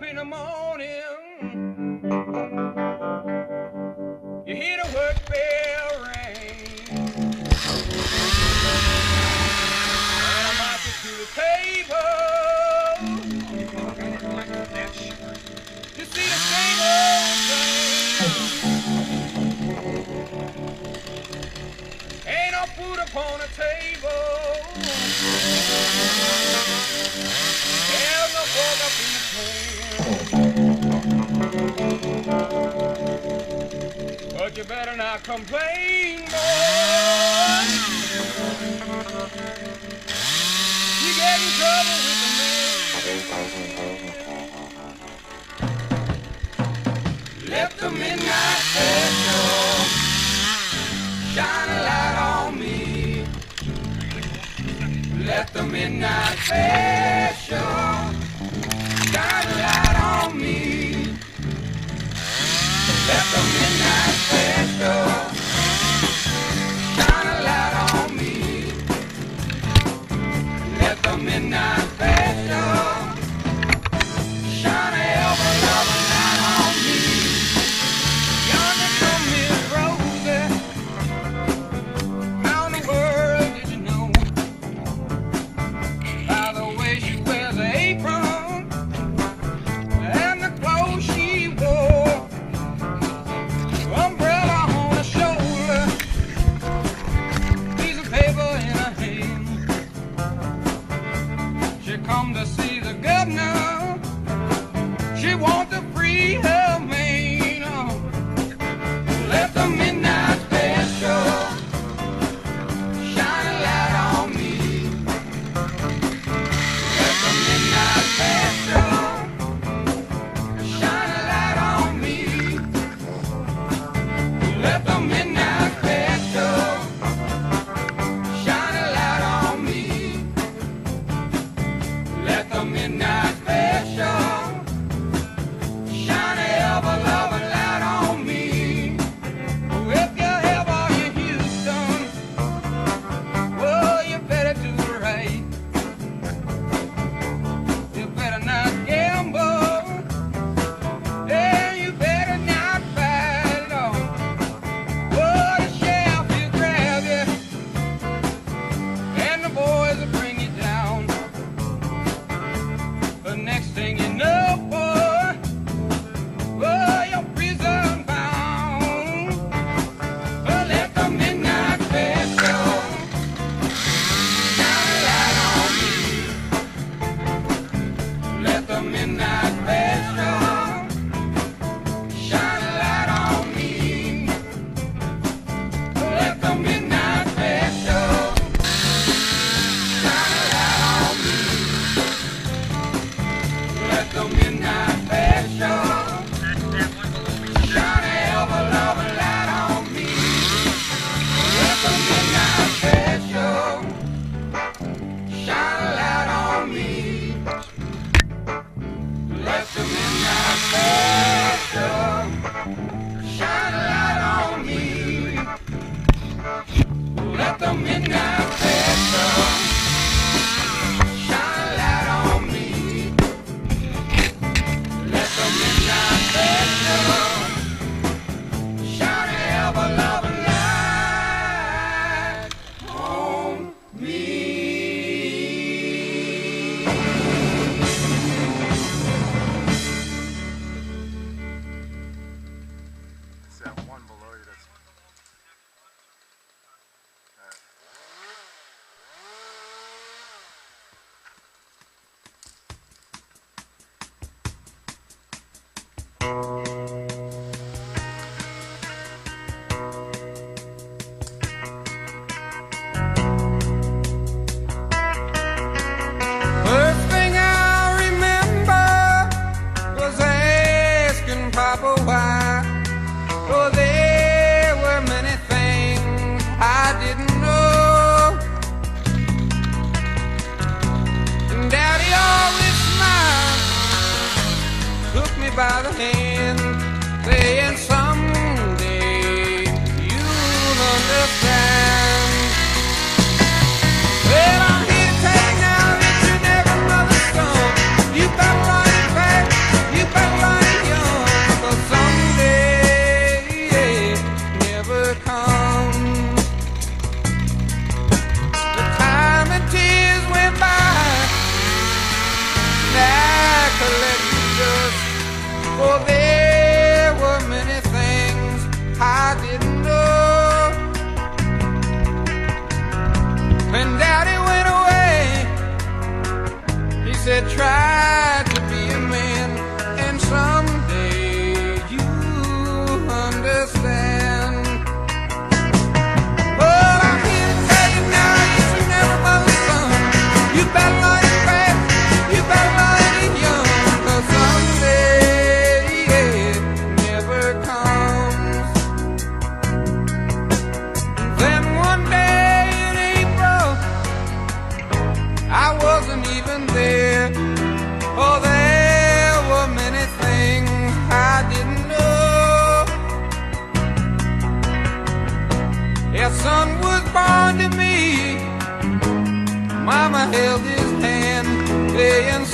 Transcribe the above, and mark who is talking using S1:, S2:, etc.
S1: in the morning, you hear the work bell ring, and I march you to the table to see the same old thing. Ain't no food upon the table. There's no pork up in the pan. But you better not complain, boy. You get in trouble with the man. Let the midnight special shine a light on me. Let the midnight special shine a light on me. Let the midnight special shine a light on me. Let the midnight special shine a ever-loving light on me. Yonder come Miss Rosie. How in the world did you know? By the way she wears her apron and the clothes she wore. Umbrella on her shoulder, piece of paper in her hand. She come to see the governor. She wants to free her man. Let the midnight special shine a light on me. Let the midnight special shine a light on me. Let the midnight special shine a light on me. Let the midnight special shine a ever-loving light on me. If you ever in Houston, well, you better do right. You better not gamble, and you better not fight on. Oh, the sheriff will grab you, and the boys will bring you down. The next thing you know, boy, oh, you're prison bound. Oh, let the midnight special shine a light on me. Let the midnight special shine a light on me. Let the midnight special shine a light on me. Let the midnight special shine a ever-loving light on me. Let the midnight special shine a light on me. Let the midnight special shine a light on me. Let the midnight special shine a light on me. Let the midnight special shine a ever-loving light on me.
S2: It's that one below you that's...
S1: First thing I remember was asking Papa why. Oh, there were many things I didn't know. And Daddy always smiled, took me by the hand, saying someday you'll understand. Well, I'm here to tell you now that you never mother's son. You better run it back. You tried to be a man, and someday you understand. But I'm here to tell you now, you should never love a son. You better learn it fast, you better learn it young, 'cause someday it never comes. Then one day in April, I wasn't even there. Oh, there were many things I didn't know. A son was born to me. Mama held his hand, saying,